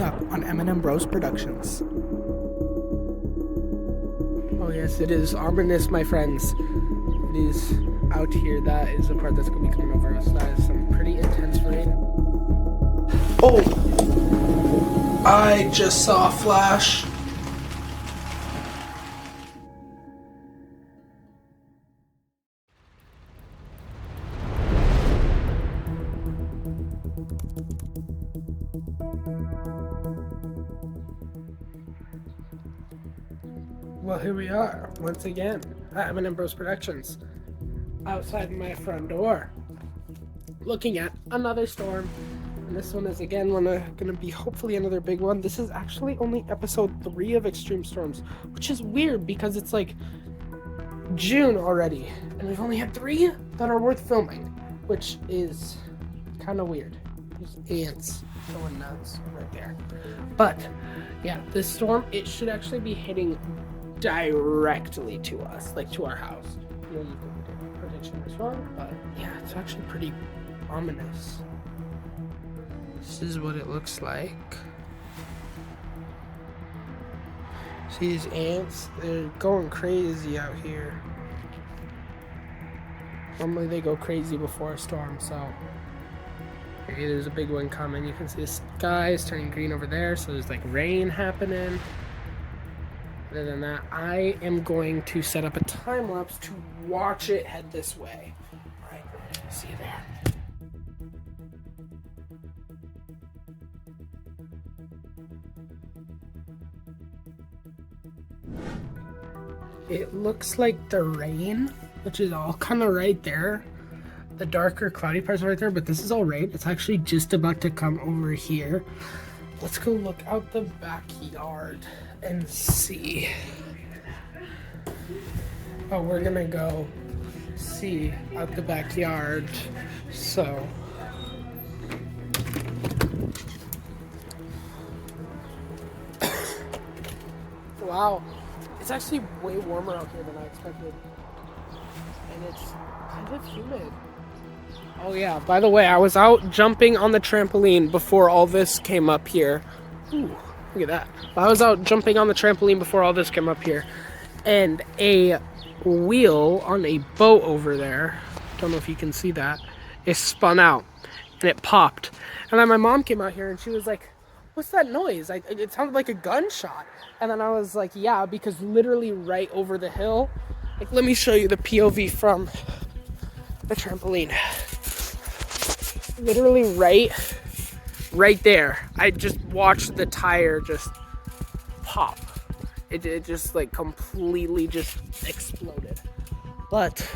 up on M&M Bros Productions. Oh yes, it is ominous, my friends. It is out here. That is the part that's going to be coming over us. That is some pretty intense rain. Oh! I just saw a flash. Well, here we are, once again, at M&M Bros Productions, outside my front door, looking at another storm, and this one is again gonna be hopefully another big one. This is actually only episode 3 of Extreme Storms, which is weird because it's like June already, and we've only had 3 that are worth filming, which is kind of weird. There's ants going nuts right there. But yeah, this storm, it should actually be hitting directly to us, like to our house. You know, you can prediction is wrong, but yeah, it's actually pretty ominous. This is what it looks like. See these ants? They're going crazy out here. Normally they go crazy before a storm, so maybe there's a big one coming. You can see the sky is turning green over there, so there's like rain happening. Other than that, I am going to set up a time lapse to watch it head this way. All right, see you there. It looks like the rain, which is all kind of right there. The darker cloudy parts are right there, but this is all rain. It's actually just about to come over here. Let's go look out the backyard and see. Oh, we're gonna go see out the backyard. So wow, it's actually way warmer out here than I expected, and it's kind of humid. Oh yeah, by the way, I was out jumping on the trampoline before all this came up here. Ooh, look at that. I was out jumping on the trampoline before all this came up here. And a wheel on a boat over there, don't know if you can see that, is spun out. And it popped. And then my mom came out here and she was like, what's that noise? It sounded like a gunshot. And then I was like, yeah, because literally right over the hill. Like, let me show you the POV from the trampoline. Literally right there. I just watched the tire just pop. It just like completely just exploded. But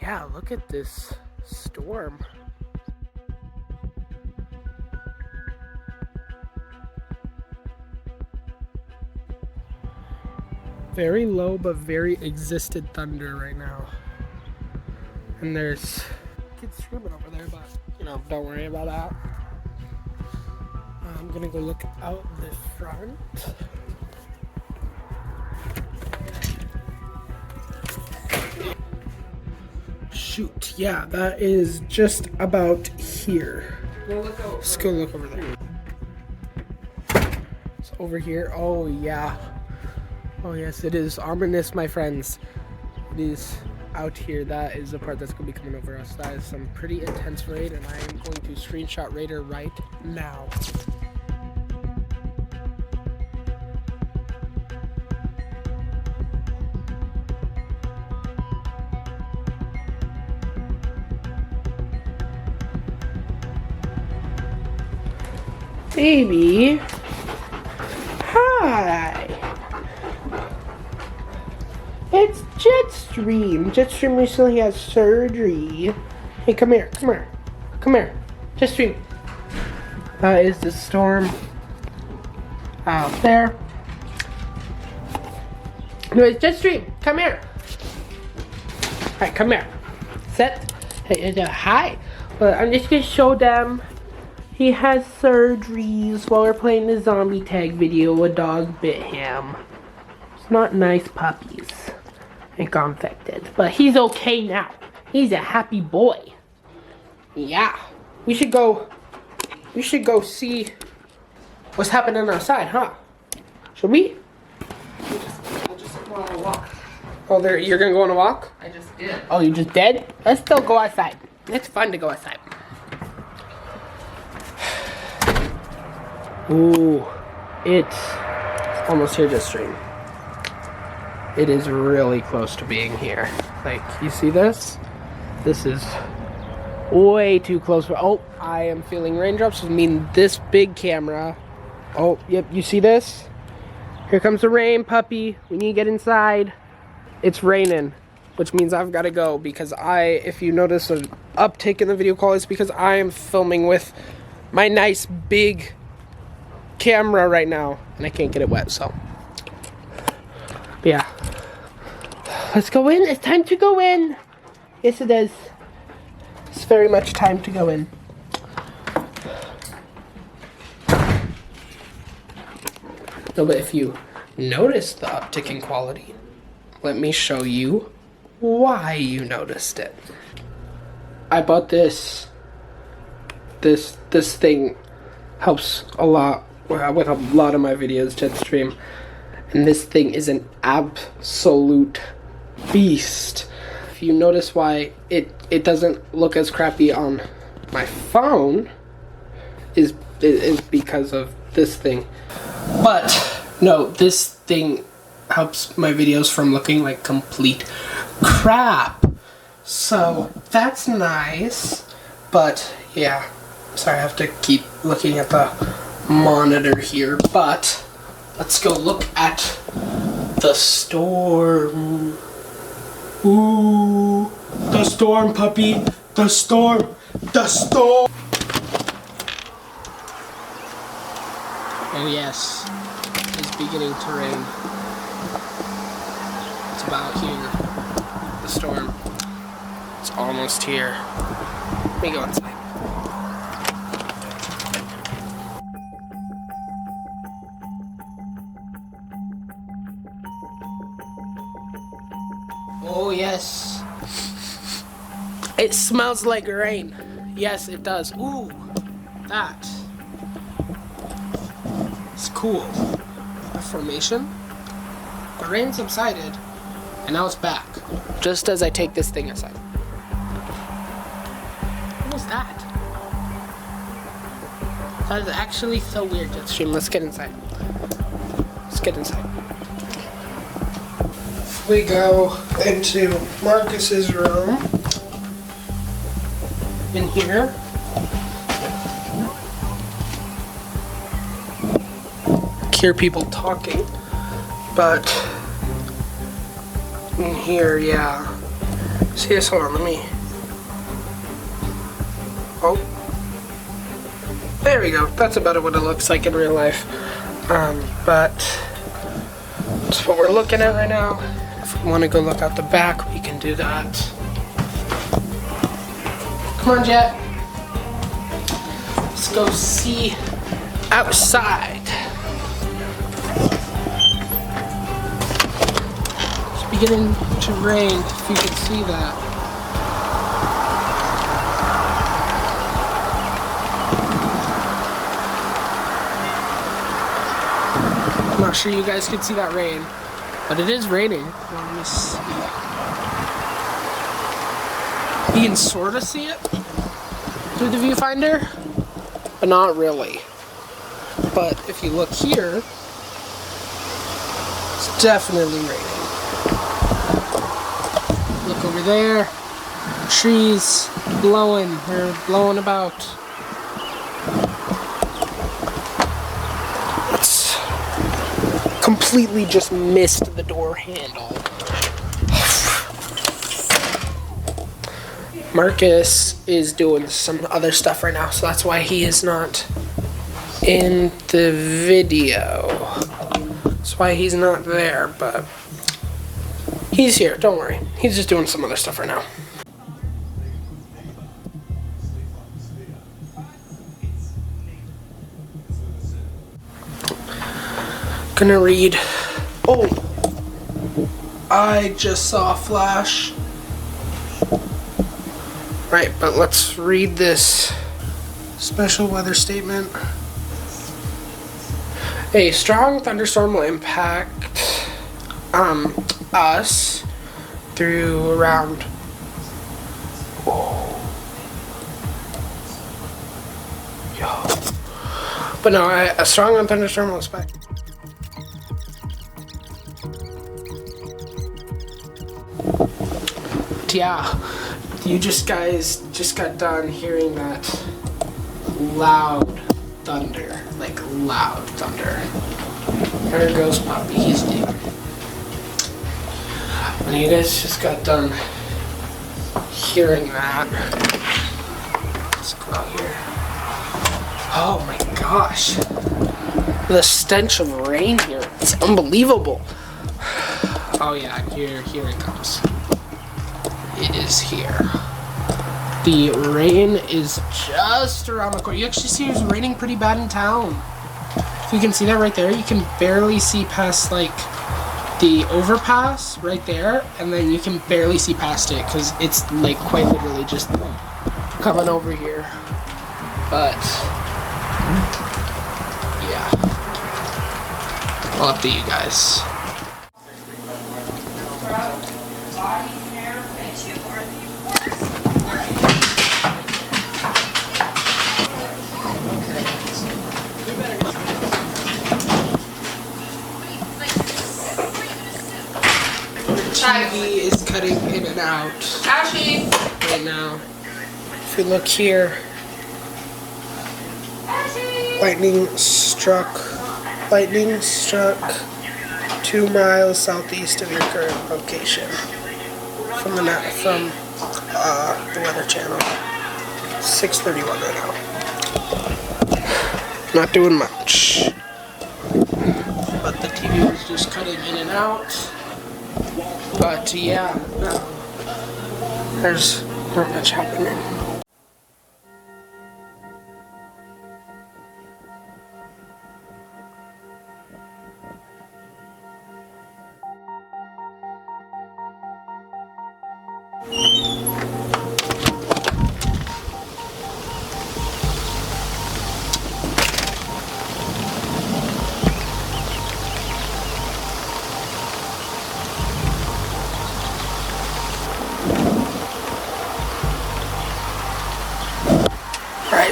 yeah, look at this storm. Very low but very existed thunder right now. And there's kids screaming over there, but you know, don't worry about that. I'm gonna go look out the front. Shoot, yeah, that is just about here. Let's go look over there. It's over here. Oh yeah. Oh yes, it is ominous, my friends. It is out here. That is the part that's going to be coming over us. That is some pretty intense rain, and I am going to screenshot Raider right now. Baby, hi. It's Jetstream. Jetstream recently had surgery. Hey, come here. Jetstream. That is the storm out there. Anyways, Jetstream, come here. Alright, come here. Set. Hey, hi. But I'm just gonna show them. He has surgeries while we're playing the zombie tag video. A dog bit him. It's not nice puppies. And got infected. But he's okay now. He's a happy boy. Yeah. We should go see What's happening outside, huh? Should we? I'll just go on a walk. Oh, there, you're gonna go on a walk? I just did. Oh, you just did? Let's still go outside. It's fun to go outside. Ooh, it's almost here to stream. It is really close to being here. Like, you see this? This is way too close. Oh, I am feeling raindrops, which means this big camera. Oh, yep, you see this? Here comes the rain, puppy. We need to get inside. It's raining, which means I've got to go because if you notice an uptick in the video call, it's because I am filming with my nice big camera right now and I can't get it wet, so. But yeah. Let's go in. It's time to go in. Yes, it is. It's very much time to go in. No, but if you notice the uptick in quality, let me show you why you noticed it. I bought this. This thing helps a lot with a lot of my videos to stream. And this thing is an absolute beast. If you notice why it doesn't look as crappy on my phone is because of this thing. But no, this thing helps my videos from looking like complete crap. So that's nice. But yeah, sorry, I have to keep looking at the monitor here. But let's go look at the storm. Ooh, the storm, puppy. The storm. The storm. Oh yes, it's beginning to rain. It's about here. The storm. It's almost here. Let me go inside. Oh yes. It smells like rain. Yes, it does. Ooh, that. It's cool. A formation. The rain subsided, and now it's back. Just as I take this thing aside. What was that? That is actually so weird to stream. Let's get inside. Let's get inside. We go into Marcus's room. In here. Hear people talking, but in here, yeah. See this? Hold on, let me. Oh, there we go. That's about what it looks like in real life. But that's what we're looking at right now. If we want to go look out the back, we can do that. Come on, Jet. Let's go see outside. It's beginning to rain, if you can see that. I'm not sure you guys can see that rain, but it is raining. Let me see. You can sort of see it through the viewfinder, but not really. But if you look here, it's definitely raining. Look over there, trees blowing, they're blowing about. It's completely just missed the door handle. Marcus is doing some other stuff right now, so that's why he is not in the video. That's why he's not there, but he's here, don't worry. He's just doing some other stuff right now. Gonna read. Oh, I just saw a flash. Right, but let's read this special weather statement. A strong thunderstorm will impact us through around. Whoa. Yo. But no, a strong thunderstorm will impact. Yeah, you guys just got done hearing that loud thunder, like loud thunder. There goes Poppy, he's deep. And you guys just got done hearing that. Let's go out here. Oh my gosh. The stench of rain here, it's unbelievable. Oh yeah, here it comes. It is here. The rain is just around the corner. You actually see it's raining pretty bad in town. If you can see that right there, you can barely see past like the overpass right there, and then you can barely see past it because it's like quite literally just coming over here. But yeah, I'll update you guys. TV is cutting in and out right now. If you look here, lightning struck 2 miles southeast of your current location from the Weather Channel. 6:31 right now. Not doing much, but the TV was just cutting in and out. But yeah, no, there's not much happening.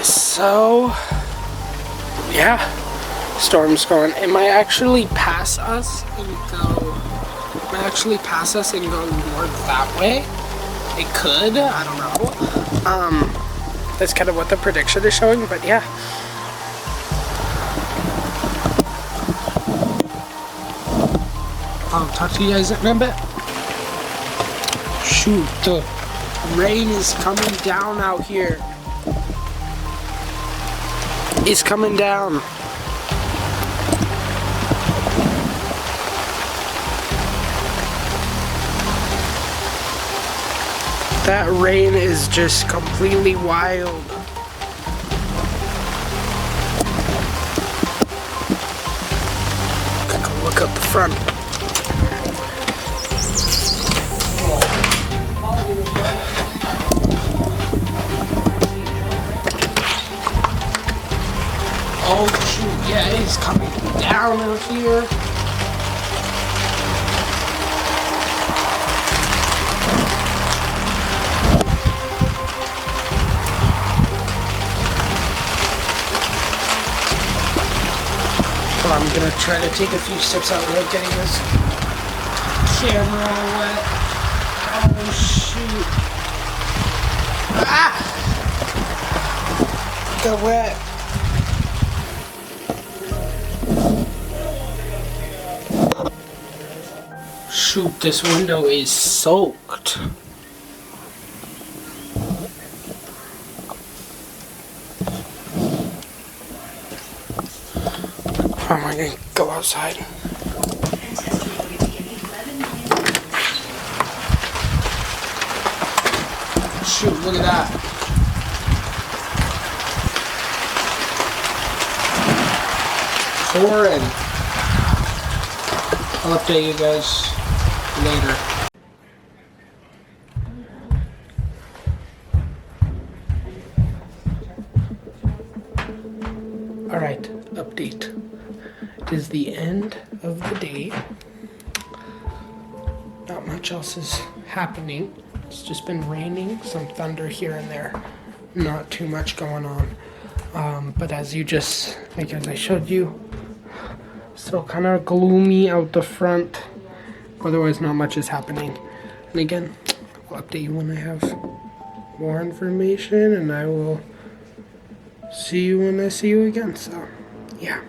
So, yeah, storm's going. It might actually pass us and go. North that way. It could. I don't know. That's kind of what the prediction is showing. But yeah. I'll talk to you guys in a bit. Shoot, the rain is coming down out here. It's coming down. That rain is just completely wild. Go look up the front. Oh shoot, yeah, it's coming down out here. Well, I'm gonna try to take a few steps out without getting this camera wet. Oh shoot. Ah! Got wet. Shoot, this window is soaked. How am I gonna go outside? Shoot, look at that. Pouring. I'll update you guys later. Alright, update. it is the end of the day. Not much else is happening. It's just been raining, some thunder here and there. Not too much going on. But as I showed you, still kind of gloomy out the front. Otherwise, not much is happening. And again, I'll update you when I have more information, and I will see you when I see you again. So, yeah.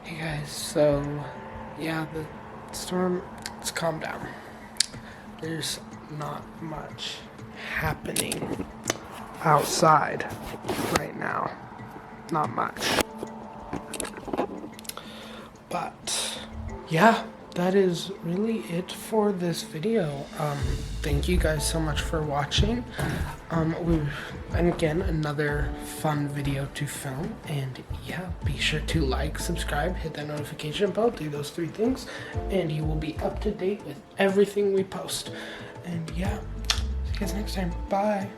Hey guys, so yeah, the storm, it's calmed down. There's not much happening outside right now. Not much. But yeah, that is really it for this video. Thank you guys so much for watching. And again, another fun video to film. And yeah, be sure to like, subscribe, hit that notification bell, do those 3 things, and you will be up to date with everything we post. And yeah, see you guys next time. Bye.